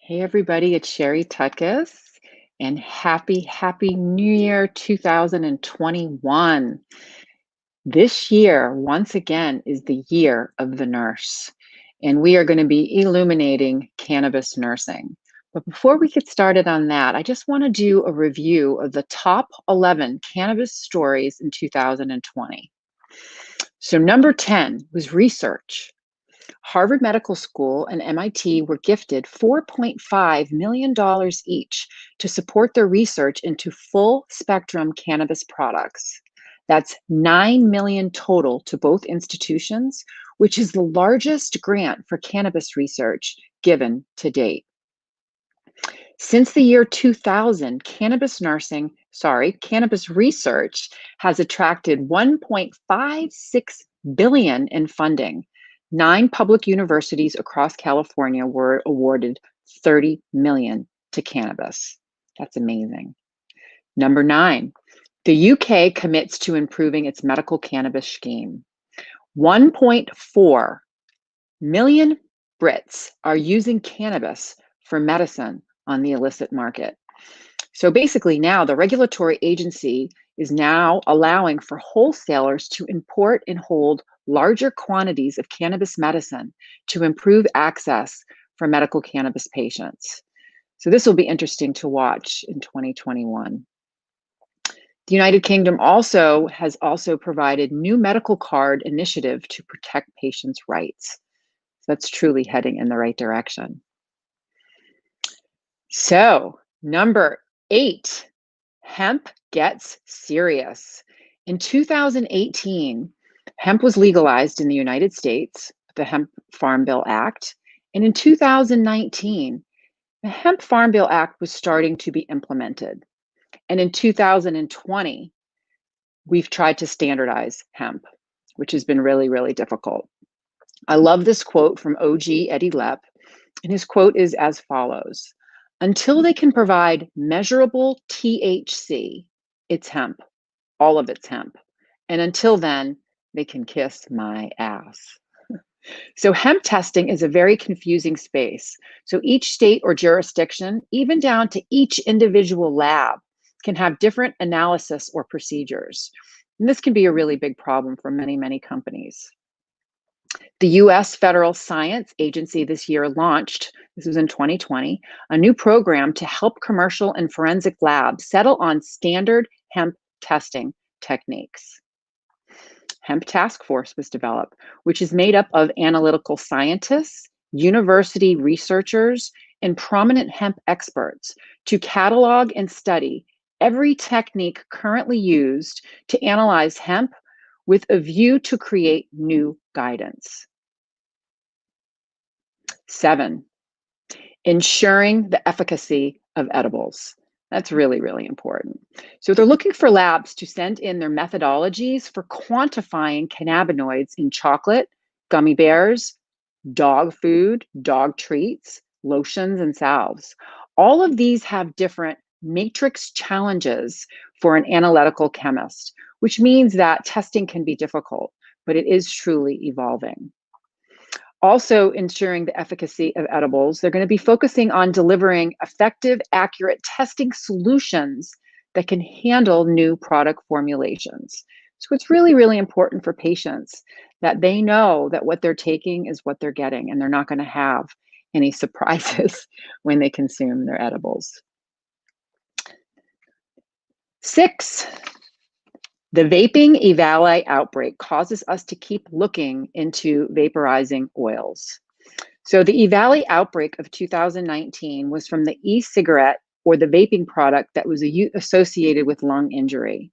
Hey everybody, it's Sherry Tuckus, and happy New Year 2021. This year, once again, is the year of the nurse, and we are going to be illuminating cannabis nursing. But before we get started on that, I just want to do a review of the top 11 cannabis stories in 2020. So, number 10 was research. Harvard Medical School and MIT were gifted $4.5 million each to support their research into full spectrum cannabis products. That's 9 million total to both institutions, which is the largest grant for cannabis research given to date. Since the year 2000, cannabis research has attracted 1.56 billion in funding. 9 public universities across California were awarded 30 million to cannabis. That's amazing. Number 9, the UK commits to improving its medical cannabis scheme. 1.4 million Brits are using cannabis for medicine on the illicit market. So basically now the regulatory agency is now allowing for wholesalers to import and hold larger quantities of cannabis medicine to improve access for medical cannabis patients. So this will be interesting to watch in 2021. The United Kingdom has provided new medical card initiative to protect patients' rights. So that's truly heading in the right direction. So, number 8, hemp gets serious. In 2018, hemp was legalized in the United States, the Hemp Farm Bill Act. And in 2019, the Hemp Farm Bill Act was starting to be implemented. And in 2020, we've tried to standardize hemp, which has been really, really difficult. I love this quote from OG Eddie Lepp, and his quote is as follows: "Until they can provide measurable THC, it's hemp, all of it's hemp. And until then, they can kiss my ass." So hemp testing is a very confusing space. So each state or jurisdiction, even down to each individual lab, can have different analysis or procedures. And this can be a really big problem for many companies. The US Federal Science Agency this year launched, this was in 2020, a new program to help commercial and forensic labs settle on standard hemp testing techniques. Hemp Task Force was developed, which is made up of analytical scientists, university researchers, and prominent hemp experts to catalog and study every technique currently used to analyze hemp with a view to create new guidance. 7, ensuring the efficacy of edibles. That's really important. So they're looking for labs to send in their methodologies for quantifying cannabinoids in chocolate, gummy bears, dog food, dog treats, lotions, and salves. All of these have different matrix challenges for an analytical chemist, which means that testing can be difficult, but it is truly evolving. Also ensuring the efficacy of edibles, they're going to be focusing on delivering effective, accurate testing solutions that can handle new product formulations. So it's really important for patients that they know that what they're taking is what they're getting, and they're not going to have any surprises when they consume their edibles. 6, the vaping EVALI outbreak causes us to keep looking into vaporizing oils. So the EVALI outbreak of 2019 was from the e-cigarette or the vaping product that was associated with lung injury.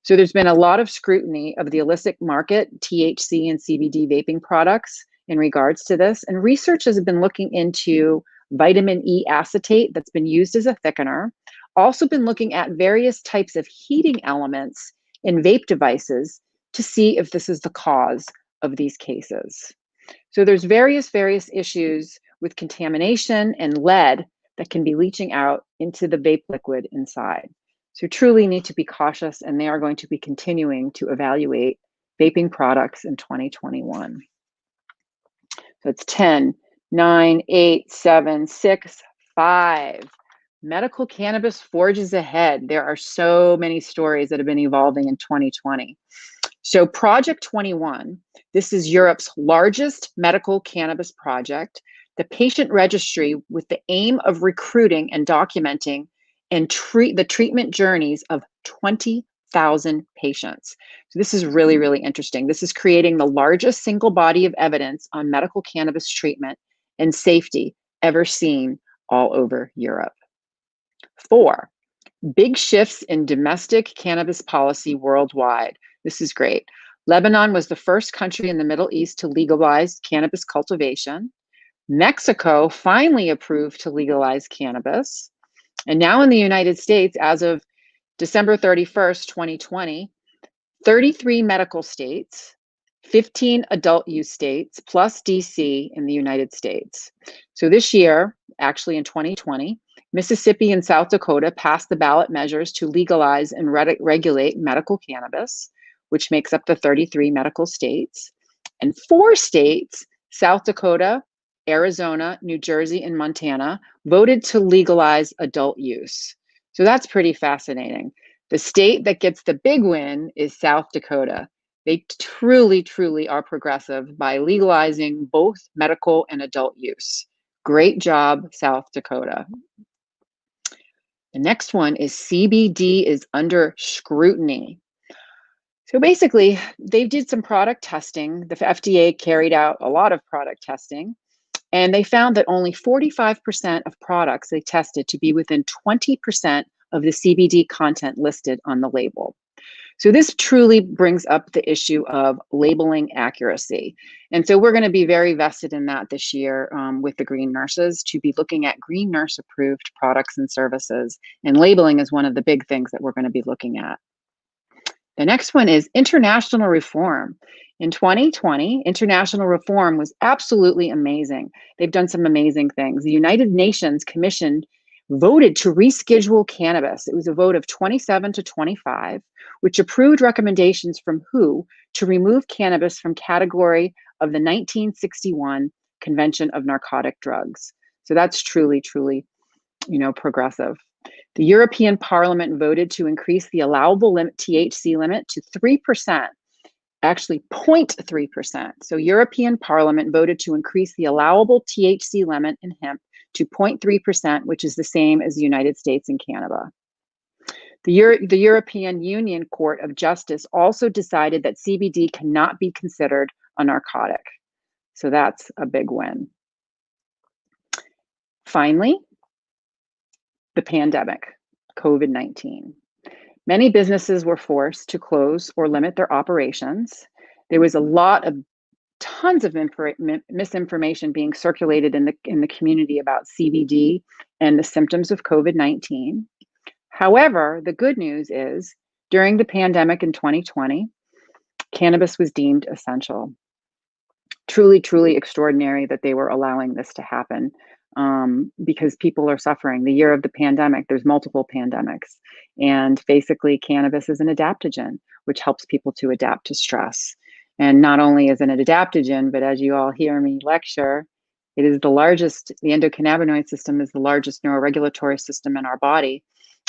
So there's been a lot of scrutiny of the illicit market, THC and CBD vaping products in regards to this. And researchers have been looking into vitamin E acetate that's been used as a thickener. Also been looking at various types of heating elements in vape devices to see if this is the cause of these cases. So there's various issues with contamination and lead that can be leaching out into the vape liquid inside. So truly need to be cautious, and they are going to be continuing to evaluate vaping products in 2021. So it's 10, 9, 8, 7, 6, 5, medical cannabis forges ahead. There are so many stories that have been evolving in 2020. So Project 21, this is Europe's largest medical cannabis project, the patient registry with the aim of recruiting and documenting and the treatment journeys of 20,000 patients. So this is really, really interesting. This is creating the largest single body of evidence on medical cannabis treatment and safety ever seen all over Europe. 4, big shifts in domestic cannabis policy worldwide. This is great. Lebanon was the first country in the Middle East to legalize cannabis cultivation. Mexico finally approved to legalize cannabis. And now in the United States, as of December 31st, 2020, 33 medical states, 15 adult use states, plus DC in the United States. So this year, actually in 2020, Mississippi and South Dakota passed the ballot measures to legalize and regulate medical cannabis, which makes up the 33 medical states. And 4 states, South Dakota, Arizona, New Jersey, and Montana, voted to legalize adult use. So that's pretty fascinating. The state that gets the big win is South Dakota. They truly, truly are progressive by legalizing both medical and adult use. Great job, South Dakota. The next one is CBD is under scrutiny. So basically, they did some product testing. The FDA carried out a lot of product testing, and they found that only 45% of products they tested to be within 20% of the CBD content listed on the label. So this truly brings up the issue of labeling accuracy. And so we're going to be very vested in that this year with the Green Nurses to be looking at Green Nurse approved products and services. And labeling is one of the big things that we're going to be looking at. The next one is international reform. In 2020, international reform was absolutely amazing. They've done some amazing things. The United Nations Commission voted to reschedule cannabis. It was a vote of 27 to 25, which approved recommendations from WHO to remove cannabis from category of the 1961 Convention of Narcotic Drugs. So that's truly, truly, progressive. The European Parliament voted to increase the allowable THC limit to 3%, actually 0.3%. So European Parliament voted to increase the allowable THC limit in hemp to 0.3%, which is the same as the United States and Canada. The European Union Court of Justice also decided that CBD cannot be considered a narcotic. So that's a big win. Finally, the pandemic, COVID-19. Many businesses were forced to close or limit their operations. There was tons of misinformation being circulated in the community about CBD and the symptoms of COVID-19. However, the good news is during the pandemic in 2020, cannabis was deemed essential. Truly, truly extraordinary that they were allowing this to happen because people are suffering. The year of the pandemic, there's multiple pandemics. And basically, cannabis is an adaptogen, which helps people to adapt to stress. And not only is it an adaptogen, but as you all hear me lecture, it is the endocannabinoid system is the largest neuroregulatory system in our body.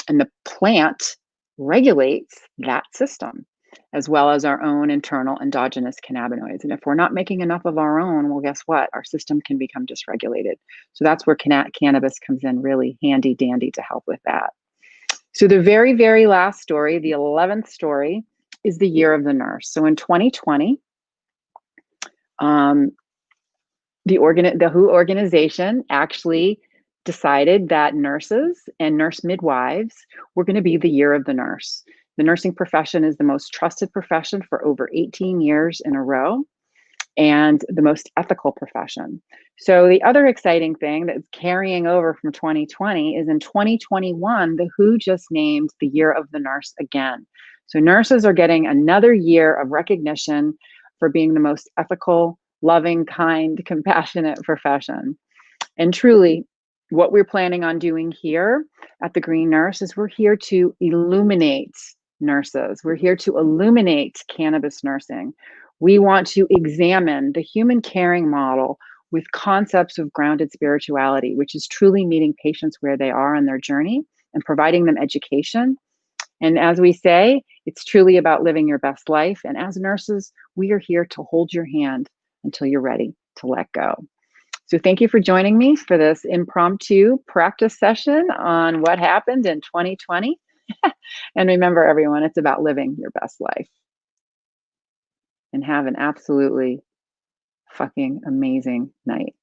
And the plant regulates that system, as well as our own internal endogenous cannabinoids. And if we're not making enough of our own, well, guess what? Our system can become dysregulated. So that's where cannabis comes in really handy dandy to help with that. So the very, very last story, the 11th story, is the year of the nurse. So in 2020, the WHO organization actually decided that nurses and nurse midwives were going to be the year of the nurse. The nursing profession is the most trusted profession for over 18 years in a row and the most ethical profession. So the other exciting thing that's carrying over from 2020 is in 2021, the WHO just named the year of the nurse again. So nurses are getting another year of recognition for being the most ethical, loving, kind, compassionate profession. And truly, what we're planning on doing here at the Green Nurse is we're here to illuminate nurses. We're here to illuminate cannabis nursing. We want to examine the human caring model with concepts of grounded spirituality, which is truly meeting patients where they are on their journey and providing them education. And as we say, it's truly about living your best life. And as nurses, we are here to hold your hand until you're ready to let go. So thank you for joining me for this impromptu practice session on what happened in 2020. And remember, everyone, it's about living your best life. And have an absolutely fucking amazing night.